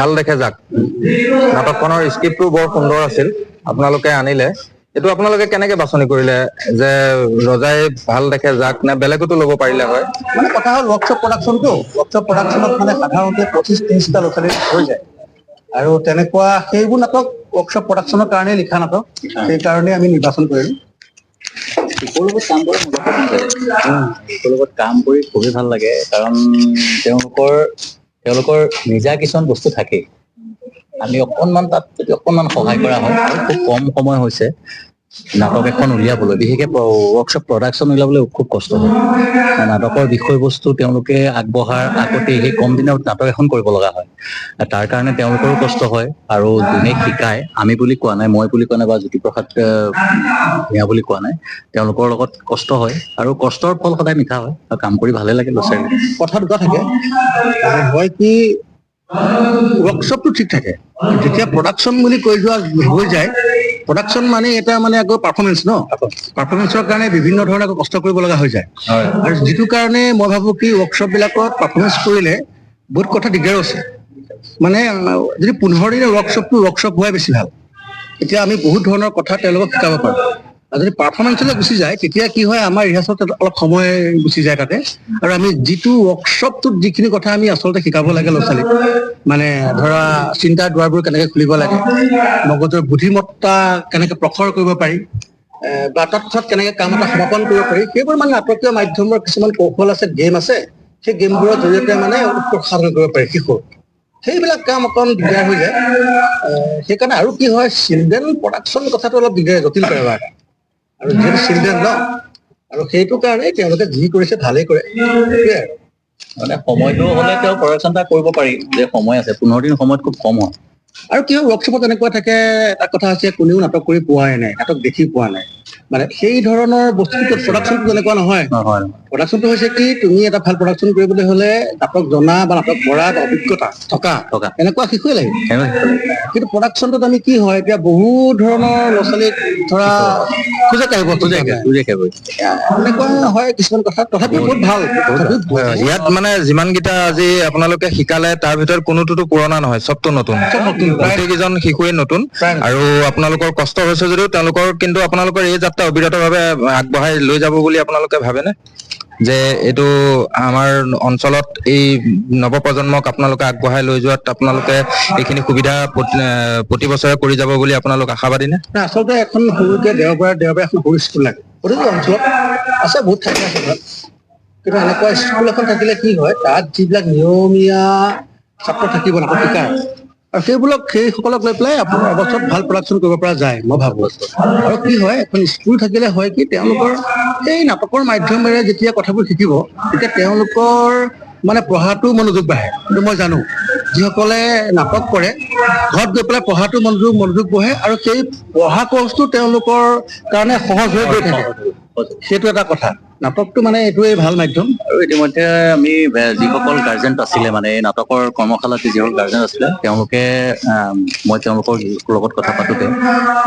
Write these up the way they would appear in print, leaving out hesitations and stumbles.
ভাল দেখে যাক নাটকখনৰ স্ক্ৰিপ্টটো বৰ সুন্দৰ আছিল আপোনালোকে আনিলে এইটো আপোনালোকে কেনেকে বাছনি কৰিলে যে ৰজাই ভাল দেখে যাক নে বেলেগতো ল'ব পাৰিলে হয় মানে কথা হ'ল ৱৰ্কশ্বপ প্ৰডাকশ্যনত মানে সাধাৰণতে 25-30টা ল'ৰা ছোৱালী হৈ যায় আৰু তেনেকুৱা সেইবোৰ নাটক ৱৰ্কশ্বপ প্ৰডাকশ্যনৰ কাৰণে লিখা নাটক সেইকাৰণে আমি নিৰ্বাচন কৰিলোঁ শিশুৰ লগত কাম কৰি শিশুৰ লগত কাম কৰি খুবেই ভাল লাগে কাৰণ তেওঁলোকৰ নিজা কিছুমান বস্তু থাকেই আমি অকণমান তাত যদি অকণমান সহায় কৰা হয় আৰু খুব কম সময় হৈছে নাটক এখন উলিয়াবলৈ বিশেষকৈ ৱৰ্কশ্বপ প্ৰডাকশ্যন উলিয়াবলৈ খুব কষ্ট হয় নাটকৰ বিষয়বস্তু তেওঁলোকে আগবঢ়াৰ আগতে সেই কম দিনত নাটক এখন কৰিব লগা হয় তাৰ কাৰণে তেওঁলোকৰো কষ্ট হয় আৰু যোনে শিকায় আমি বুলি কোৱা নাই মই বুলি কোৱা নাই বা জ্যোতিপ্ৰসাদ ভূঞা বুলি কোৱা নাই তেওঁলোকৰ লগত কষ্ট হয় আৰু কষ্টৰ ফল সদায় মিঠা হয় আৰু কাম কৰি ভালে লাগে ল'ৰা ছোৱালী কথা দুটা থাকে হয় কি ৱৰ্কশ্বপটো ঠিক থাকে যেতিয়া প্ৰডাকশ্যন বুলি কৈ যোৱা হৈ যায় প্ৰডাকশ্যন মানে এটা মানে আকৌ পাৰফৰ্মেঞ্চ ন পাৰফৰ্মেঞ্চৰ কাৰণে বিভিন্ন ধৰণে আকৌ কষ্ট কৰিব লগা হৈ যায় আৰু যিটো কাৰণে মই ভাবোঁ কি ৱৰ্কশ্বপবিলাকত পাৰফৰ্মেঞ্চ কৰিলে বহুত কথা দিগদাৰো আছে মানে যদি 15 দিনৰ ৱৰ্কশ্বপ হোৱাই বেছি ভাল এতিয়া আমি বহুত ধৰণৰ কথা তেওঁলোকক শিকাব পাৰোঁ আৰু যদি পাৰফৰ্মেঞ্চলৈ গুচি যায় তেতিয়া কি হয় আমাৰ ৰিহাৰ্চলত অলপ সময় গুচি যায় তাতে আৰু আমি যিটো ৱৰ্কশ্বপটোত যিখিনি কথা আমি আচলতে শিকাব লাগে ল'ৰা ছোৱালীক মানে ধৰা চিন্তাৰ দুৱাৰবোৰ কেনেকৈ খুলিব লাগে মগজুৰ বুদ্ধিমত্তা কেনেকৈ প্ৰখৰ কৰিব পাৰি বা তৎক্ষণাৎ কেনেকৈ কাম এটা সমাপন কৰিব পাৰি সেইবোৰ মানে নাটকীয় মাধ্যমৰ কিছুমান কৌশল আছে গেম আছে সেই গেমবোৰৰ জৰিয়তে মানে উৎকৰ্ষ সাধন কৰিব পাৰি শিশুৰ সেইবিলাক কাম অকণ দিগদাৰ হৈ যায় সেইকাৰণে আৰু কি হয় চিলড্ৰেন প্ৰডাকশ্যন কথাটো অলপ দিগদাৰ জটিল কৰে বাৰু আৰু যিহেতু চিলড্ৰেন ন আৰু সেইটো কাৰণে তেওঁলোকে যি কৰিছে ভালেই কৰে সেইটোৱে আৰু মানে সময়টো হ'লে তেওঁ প্ৰডাকশ্যন এটা কৰিব পাৰি যে সময় আছে 15 দিন সময়ত খুব কম হয় আৰু কি হয় ৱৰ্কশ্বপত এনেকুৱা থাকে এটা কথা হৈছে কোনেও নাটক কৰি পোৱাই নাই নাটক দেখি পোৱা নাই মানে সেই ধৰণৰ বস্তুটো প্ৰডাকশ্যনটো তেনেকুৱা নহয় প্ৰডাকশ্যনটো হৈছে কি তুমি এটা ভাল প্ৰডাকশ্যন কৰিবলৈ হ'লে নাটক জনা বা নাটক কৰা বা অভিজ্ঞতা থকা এনেকুৱা শিশুৱে লাগিব কিন্তু প্ৰডাকশ্যনটোত আমি কি হয় এতিয়া বহুত ধৰণৰ ল'ৰা ছোৱালীক ধৰা খোজে কাঢ়িব এনেকুৱা হয় কিছুমান কথা তথাপিও বহুত ভাল ইয়াত মানে যিমানকেইটা আজি আপোনালোকে শিকালে তাৰ ভিতৰত কোনোটোতো পুৰণা নহয় চবটো নতুন গোটেইকেইজন শিশুৱে নতুন আৰু আপোনালোকৰ কষ্ট হৈছে যদিও তেওঁলোকৰ কিন্তু আপোনালোকৰ এই যাত্ৰা অবিৰতভাৱে আগবঢ়াই লৈ যাব বুলি আপোনালোকে ভাবেনে যে এইটো আমাৰ অঞ্চলত এই নৱপ্ৰজন্মক আপোনালোকে আগবঢ়াই লৈ যোৱাত আপোনালোকে এইখিনি সুবিধা প্ৰতি বছৰে কৰি যাব বুলি আপোনালোক আশাবাদী নে আচলতে এখন সৰুকে দেওবাৰে এখন সৰু স্কুল লাগে প্ৰতিটো অঞ্চলত আছে বহুত ঠাইতে আছে কিন্তু এনেকুৱা স্কুল এখন থাকিলে কি হয় তাত যিবিলাক নিয়মীয়া ছাত্ৰ থাকিব নাটক শিকাৰ আৰু সেইসকলক লৈ পেলাই আপোনাৰ অৱস্থাত ভাল প্ৰডাকশ্যন কৰিব পৰা যায় মই ভাবোঁ আৰু কি হয় এখন স্কুল থাকিলে হয় কি তেওঁলোকৰ এই নাটকৰ মাধ্যমেৰে যেতিয়া কথাবোৰ শিকিব তেতিয়া তেওঁলোকৰ মানে পঢ়াটো মনোযোগ বাঢ়ে কিন্তু মই জানো যিসকলে নাটক কৰে ঘৰত গৈ পেলাই পঢ়াটো মনোযোগ বহে আৰু সেই পঢ়া কৰ্চটো তেওঁলোকৰ কাৰণে সহজ হৈ গৈ থাকে সেইটো এটা কথা নাটকটো মানে এইটোৱেই ভাল মাধ্যম আৰু ইতিমধ্যে আমি যিসকল গাৰ্জেন আছিলে মানে এই নাটকৰ কৰ্মশালাত যিসকল গাৰ্জেন আছিলে তেওঁলোকে মই তেওঁলোকৰ লগত কথা পাতোতে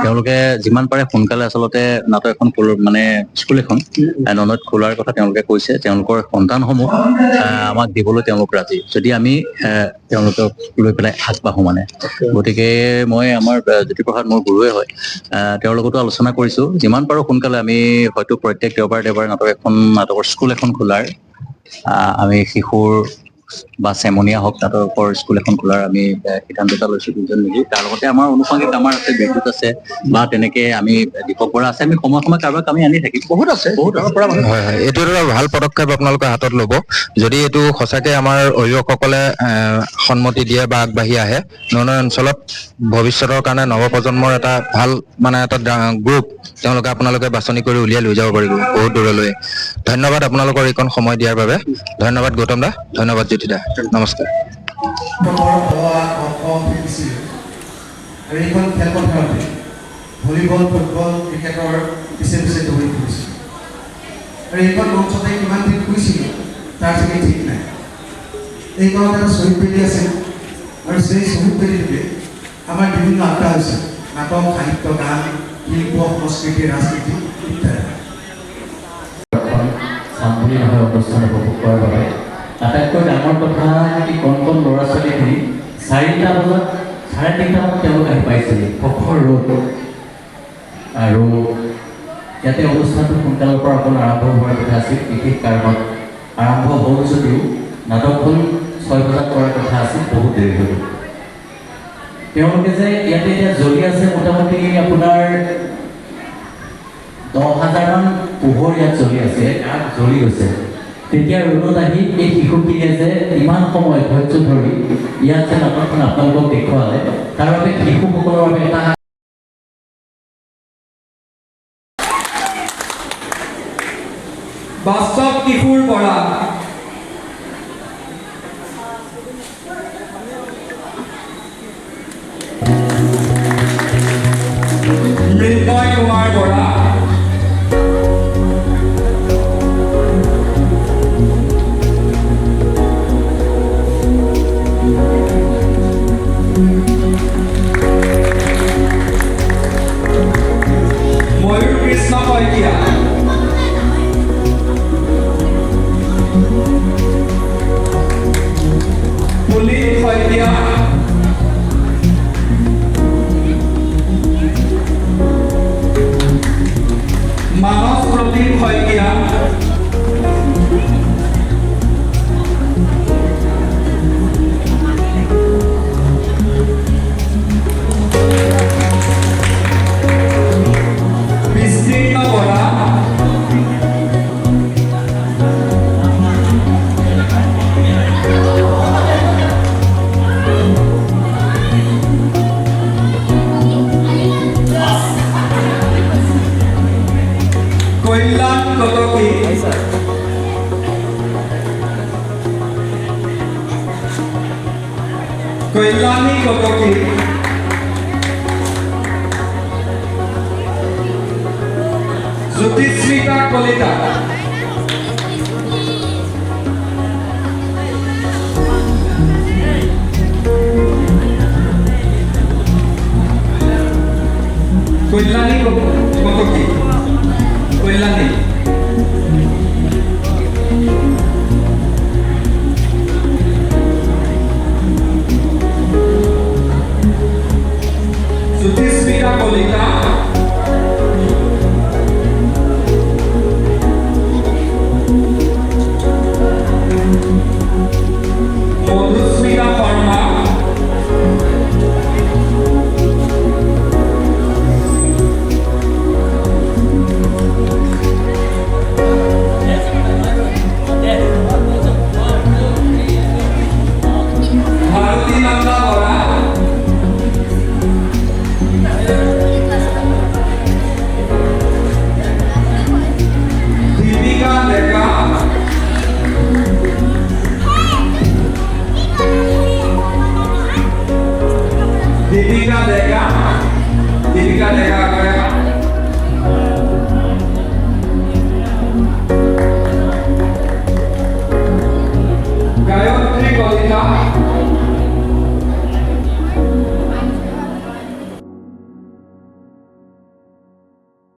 তেওঁলোকে যিমান পাৰে সোনকালে আচলতে নাটক এখন মানে স্কুল এখন ননৈত খোলাৰ কথা তেওঁলোকে কৈছে তেওঁলোকৰ সন্তানসমূহ আমাক দিবলৈ তেওঁলোক ৰাজি যদি আমি তেওঁলোকক লৈ পেলাই আগবাঢ়ো মানে গতিকে মই আমাৰ জ্যোতিপ্ৰসাদ মোৰ গুৰুৱে হয় তেওঁৰ লগতো আলোচনা কৰিছোঁ যিমান পাৰোঁ সোনকালে আমি হয়তো প্ৰত্যেক দেওবাৰে নাটকৰ স্কুল এখন খোলাৰ আমি শিশুৰ বা চেমনীয়া হওক নাটকৰ স্কুল এখন খোলাৰ আমি সিদ্ধান্ত এটা লৈছোঁ দুজন মিলি তাৰ লগতে আমাৰ অনুষংগিক আমাৰ আছে বিদ্যুৎ আছে বা তেনেকে আমি দীপক বৰা আছে আমি সময়ে কাৰোবাক আমি আনি থাকিম বহুত আছে হয় এইটো এটা ভাল পদক্ষেপ আপোনালোকে হাতত ল'ব যদি এইটো সঁচাকে আমাৰ অভিভাৱকসকলে সন্মতি দিয়ে বা আগবাঢ়ি আহে ননৈ অঞ্চলত ভৱিষ্যতৰ কাৰণে নৱপ্ৰজন্মৰ এটা ভাল মানে এটা গ্ৰুপ তেওঁলোকে আপোনালোকে বাছনি কৰি উলিয়াই লৈ যাব পাৰিব বহুত দূৰলৈ ধন্যবাদ আপোনালোকৰ এইকণ সময় দিয়াৰ বাবে ধন্যবাদ গৌতম দা ধন্যবাদ জ্যোতি দা নমস্কাৰ ভলীবল ফুটবল ক্ৰিকেটৰ পিছে দৌৰি ফুৰিছিলোঁ আৰু এইখন মঞ্চতে কিমান দিন শুইছিলোঁ তাৰ চাগে ঠিক নাই এইখনত এটা শ্বহীদ বেদী আছে আৰু সেই শ্বহীদ বেদীটোতে আমাৰ বিভিন্ন আড্ডা হৈছে নাটক সাহিত্য গান শিল্প সংস্কৃতি ৰাজনীতি ইত্যাদি চামগুৰি নহয় অনুষ্ঠান উপভোগ কৰাৰ বাবে আটাইতকৈ ডাঙৰ কথা কি কণ ল'ৰা ছোৱালীখিনি 4টা বজাত 3:30 মানত তেওঁলোক আহি পাইছেহি প্ৰখৰ ৰ'দ আৰু ইয়াতে অনুষ্ঠানটো সোনকালৰ পৰা অকণ আৰম্ভ হোৱাৰ কথা আছিল বিশেষ কাৰণত আৰম্ভ হ'ল যদিও নাটকখন 6 বজাত কৰাৰ কথা আছিল বহুত দেৰি হ'ল তেওঁলোকে যে ইয়াতে এতিয়া জ্বলি আছে মোটামুটি আপোনাৰ 10,000 মান পোহৰ ইয়াত জ্বলি আছে আগ জ্বলি গৈছে তেতিয়া ৰ'দত আহি এই শিশুখিনিয়ে যে ইমান সময় ধৈৰ্য ধৰি ইয়াত যে নাটকখন আপোনালোকক দেখুৱালে তাৰ বাবে শিশুসকলৰ বাবে এটা বাস্তৱ কিশোৰ বৰা মৃন্ময় কুমাৰ বৰা ময়ূৰ কৃষ্ণ শইকীয়া পুলিন শইকীয়া মানস প্ৰতীক শইকীয়া বিস্তীৰ্ণ বৰা কল্যাণ কটকী কল্যাণী কটকী জ্যোতিস্মিতা কলিতা কল্যাণী